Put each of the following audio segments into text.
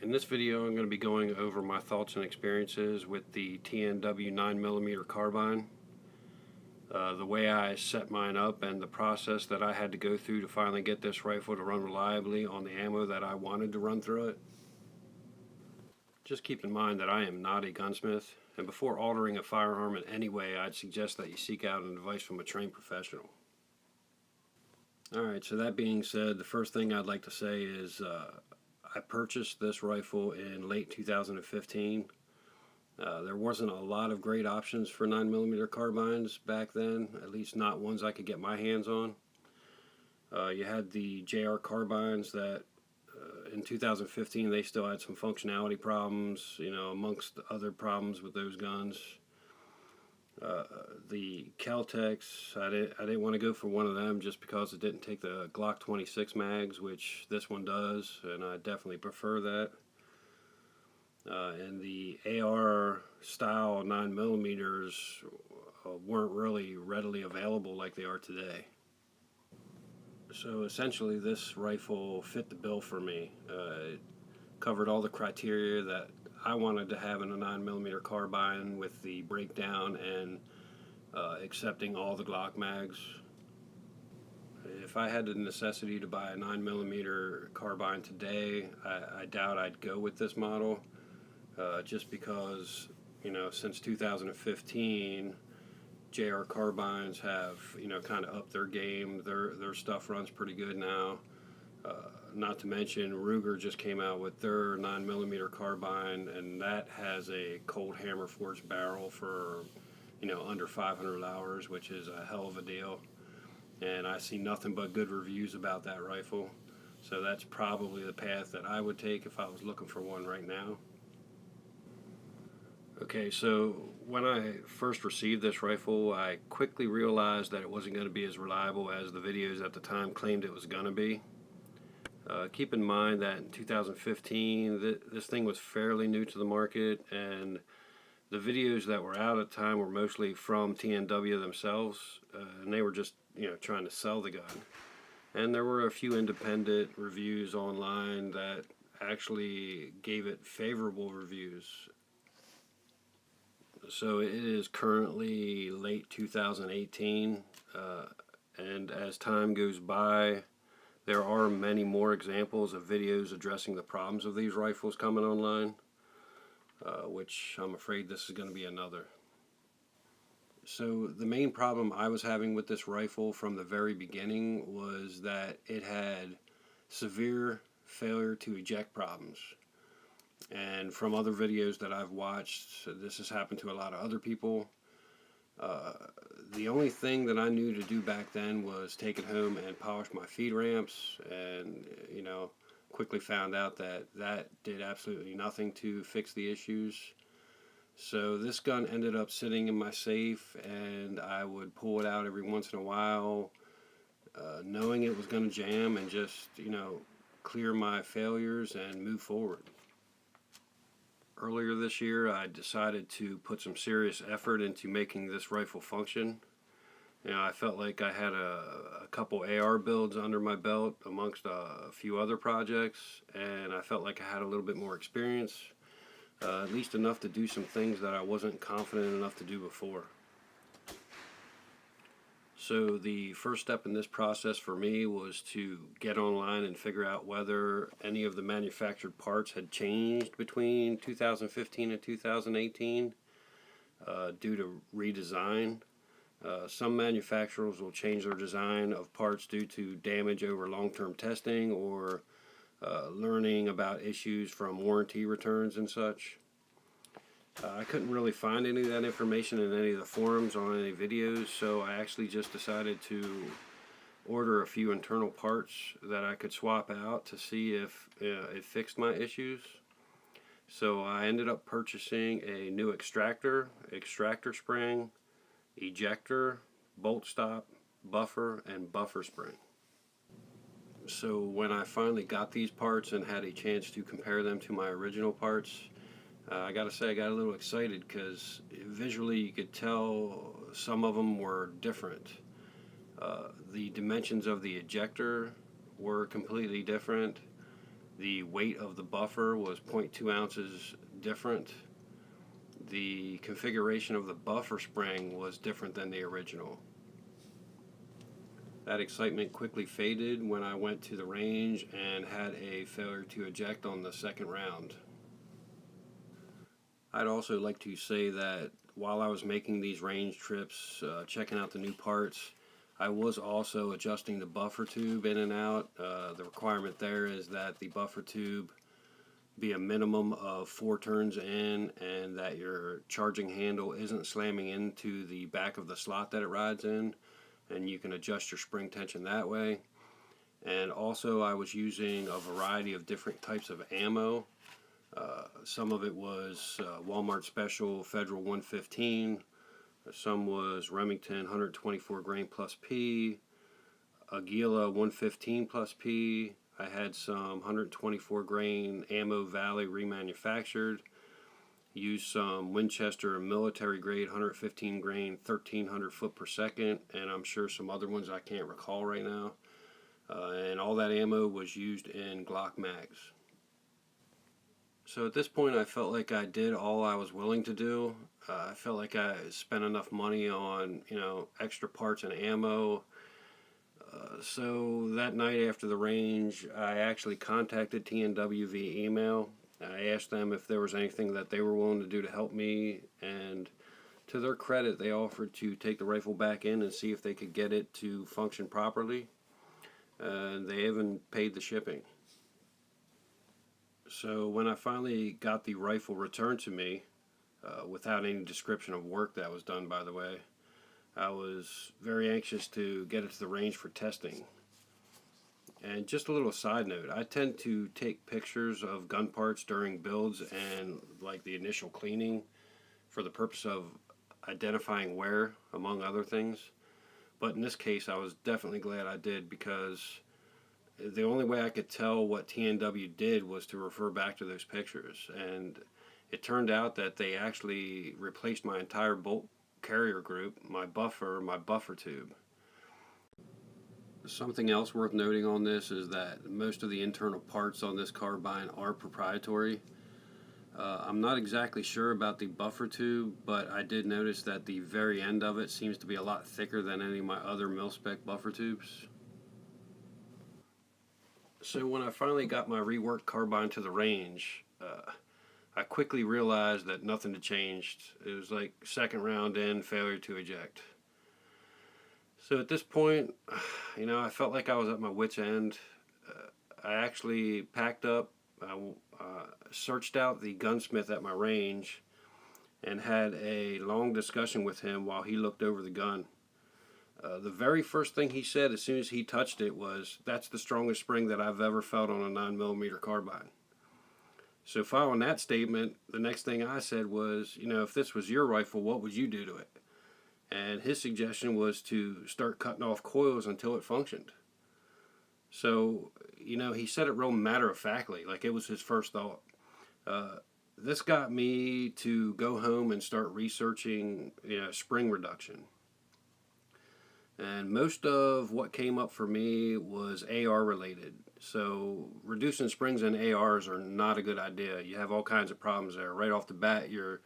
In this video, I'm going to be going over my thoughts and experiences with the TNW 9mm carbine, the way I set mine up, and the process that I had to go through to finally get this rifle to run reliably on the ammo that I wanted to run through it. Just keep in mind that I am not a gunsmith, and before altering a firearm in any way, I'd suggest that you seek out an advice from a trained professional. Alright, so that being said, the first thing I'd like to say is I purchased this rifle in late 2015. There wasn't a lot of great options for 9mm carbines back then, at least not ones I could get my hands on. You had the JR carbines that in 2015 they still had some functionality problems, you know, amongst other problems with those guns. The Kel-Tecs, I didn't want to go for one of them just because it didn't take the Glock 26 mags, which this one does, and I definitely prefer that. And the AR style 9mm weren't really readily available like they are today. So essentially this rifle fit the bill for me. It covered all the criteria that I wanted to have in a 9mm carbine, with the breakdown and accepting all the Glock mags. If I had the necessity to buy a 9mm carbine today, I doubt I'd go with this model, just because, you know, since 2015 JR carbines have, you know, kind of upped their game. Their stuff runs pretty good now. Not to mention Ruger just came out with their 9mm carbine, and that has a cold hammer forged barrel for, you know, under $500, which is a hell of a deal. And I see nothing but good reviews about that rifle. So that's probably the path that I would take if I was looking for one right now. Okay, so when I first received this rifle, I quickly realized that it wasn't going to be as reliable as the videos at the time claimed it was going to be. Keep in mind that in 2015, this thing was fairly new to the market, and the videos that were out at the time were mostly from TNW themselves, and they were just, you know, trying to sell the gun. And there were a few independent reviews online that actually gave it favorable reviews. So it is currently late 2018, and as time goes by, there are many more examples of videos addressing the problems of these rifles coming online, which I'm afraid this is going to be another. So the main problem I was having with this rifle from the very beginning was that it had severe failure to eject problems. And from other videos that I've watched, this has happened to a lot of other people. The only thing that I knew to do back then was take it home and polish my feed ramps, and, you know, quickly found out that that did absolutely nothing to fix the issues. So this gun ended up sitting in my safe, and I would pull it out every once in a while, knowing it was going to jam, and just, you know, clear my failures and move forward. Earlier this year, I decided to put some serious effort into making this rifle function. You know, I felt like I had a couple AR builds under my belt amongst a few other projects, and I felt like I had a little bit more experience, at least enough to do some things that I wasn't confident enough to do before. So the first step in this process for me was to get online and figure out whether any of the manufactured parts had changed between 2015 and 2018 due to redesign. Some manufacturers will change their design of parts due to damage over long-term testing, or learning about issues from warranty returns and such. I couldn't really find any of that information in any of the forums or on any videos, so I actually just decided to order a few internal parts that I could swap out to see if it fixed my issues. So I ended up purchasing a new extractor spring, ejector, bolt stop, buffer, and buffer spring. So when I finally got these parts and had a chance to compare them to my original parts, I gotta say I got a little excited, because visually you could tell some of them were different. The dimensions of the ejector were completely different. The weight of the buffer was 0.2 ounces different. The configuration of the buffer spring was different than the original. That excitement quickly faded when I went to the range and had a failure to eject on the second round. I'd also like to say that while I was making these range trips, checking out the new parts, I was also adjusting the buffer tube in and out. The requirement there is that the buffer tube be a minimum of 4 turns in, and that your charging handle isn't slamming into the back of the slot that it rides in, and you can adjust your spring tension that way. And also I was using a variety of different types of ammo. Some of it was Walmart Special Federal 115, some was Remington 124 grain plus P, Aguila 115 plus P. I had some 124 grain Ammo Valley remanufactured, used some Winchester military grade 115 grain 1300 foot per second, and I'm sure some other ones I can't recall right now. And all that ammo was used in Glock mags. So at this point I felt like I did all I was willing to do. I felt like I spent enough money on, extra parts and ammo. So that night after the range, I actually contacted TNW via email. I asked them if there was anything that they were willing to do to help me, and to their credit, they offered to take the rifle back in and see if they could get it to function properly. They even paid the shipping. So when I finally got the rifle returned to me, without any description of work that was done, by the way, I was very anxious to get it to the range for testing. And just a little side note, I tend to take pictures of gun parts during builds and like the initial cleaning for the purpose of identifying wear, among other things. But in this case, I was definitely glad I did, because the only way I could tell what TNW did was to refer back to those pictures. And it turned out that they actually replaced my entire bolt carrier group, my buffer tube. Something else worth noting on this is that most of the internal parts on this carbine are proprietary. I'm not exactly sure about the buffer tube, but I did notice that the very end of it seems to be a lot thicker than any of my other mil-spec buffer tubes. So when I finally got my reworked carbine to the range, I quickly realized that nothing had changed. It was like second round in, failure to eject. So at this point, I felt like I was at my wit's end. I actually packed up, searched out the gunsmith at my range, and had a long discussion with him while he looked over the gun. The very first thing he said as soon as he touched it was, "That's the strongest spring that I've ever felt on a 9mm carbine." So following that statement, the next thing I said was, if this was your rifle, what would you do to it? And his suggestion was to start cutting off coils until it functioned. So, he said it real matter-of-factly, like it was his first thought. This got me to go home and start researching, spring reduction. And most of what came up for me was AR related. So reducing springs in ARs are not a good idea. You have all kinds of problems there. Right off the bat, you're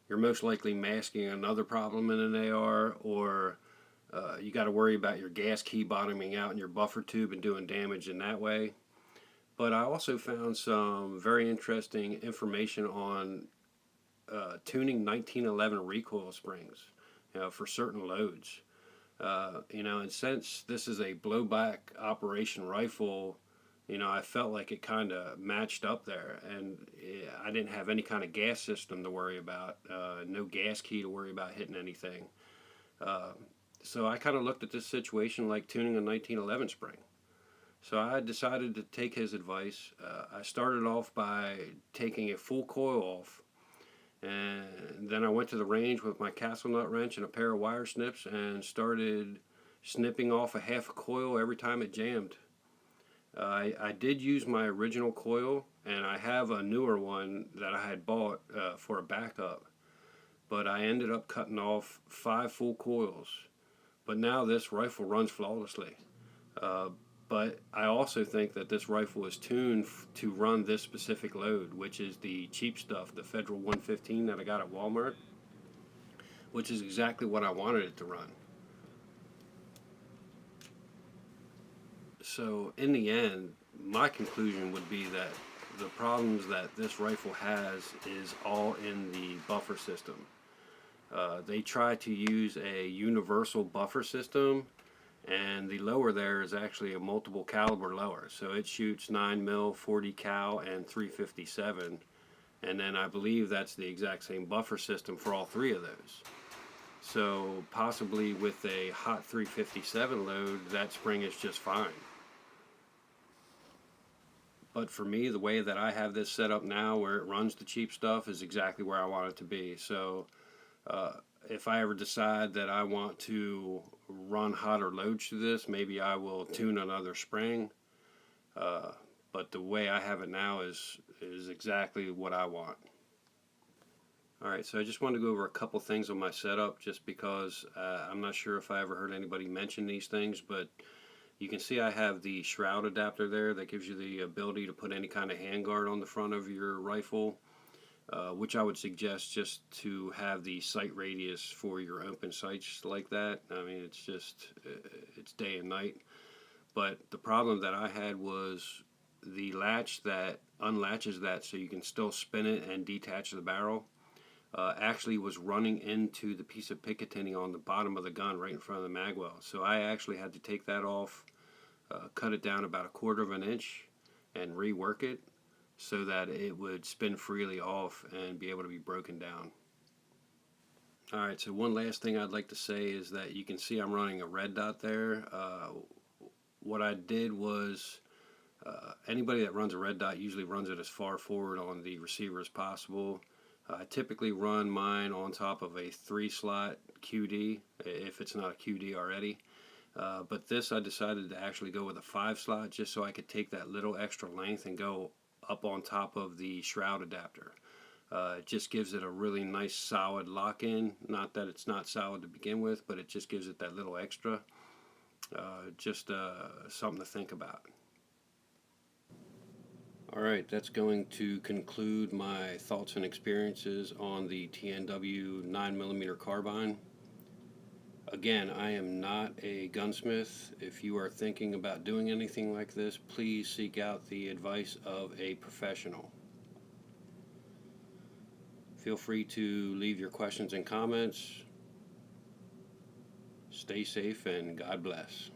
most likely masking another problem in an AR, or you got to worry about your gas key bottoming out in your buffer tube and doing damage in that way. But I also found some very interesting information on tuning 1911 recoil springs, for certain loads. And since this is a blowback operation rifle, I felt like it kind of matched up there, and I didn't have any kind of gas system to worry about, no gas key to worry about hitting anything. So I kind of looked at this situation like tuning a 1911 spring. So I decided to take his advice. I started off by taking a full coil off, and then I went to the range with my castle nut wrench and a pair of wire snips and started snipping off a half a coil every time it jammed. I did use my original coil, and I have a newer one that I had bought for a backup, but I ended up cutting off 5 full coils. But now this rifle runs flawlessly. But I also think that this rifle is tuned to run this specific load, which is the cheap stuff, the Federal 115 that I got at Walmart, which is exactly what I wanted it to run. So in the end, my conclusion would be that the problems that this rifle has is all in the buffer system. They try to use a universal buffer system, and the lower there is actually a multiple caliber lower. So it shoots 9mm, 40 cal, and 357, and then I believe that's the exact same buffer system for all three of those. So possibly with a hot 357 load, that spring is just fine. But for me, the way that I have this set up now, where it runs the cheap stuff, is exactly where I want it to be. So if I ever decide that I want to run hotter loads to this, maybe I will tune another spring. But the way I have it now is exactly what I want. Alright, so I just wanted to go over a couple things on my setup, just because I'm not sure if I ever heard anybody mention these things, but you can see I have the shroud adapter there that gives you the ability to put any kind of handguard on the front of your rifle, which I would suggest just to have the sight radius for your open sights like that. I mean, it's just, it's day and night. But the problem that I had was the latch that unlatches that so you can still spin it and detach the barrel actually was running into the piece of Picatinny on the bottom of the gun right in front of the magwell. So I actually had to take that off, cut it down about 1/4 inch and rework it so that it would spin freely off and be able to be broken down. Alright, so one last thing I'd like to say is that you can see I'm running a red dot there. What I did was, anybody that runs a red dot usually runs it as far forward on the receiver as possible. I typically run mine on top of a 3-slot QD, if it's not a QD already. But this, I decided to actually go with a 5-slot just so I could take that little extra length and go up on top of the shroud adapter. It just gives it a really nice solid lock-in. Not that it's not solid to begin with, but it just gives it that little extra. Just something to think about. Alright, that's going to conclude my thoughts and experiences on the TNW 9mm carbine. Again, I am not a gunsmith. If you are thinking about doing anything like this, please seek out the advice of a professional. Feel free to leave your questions and comments. Stay safe and God bless.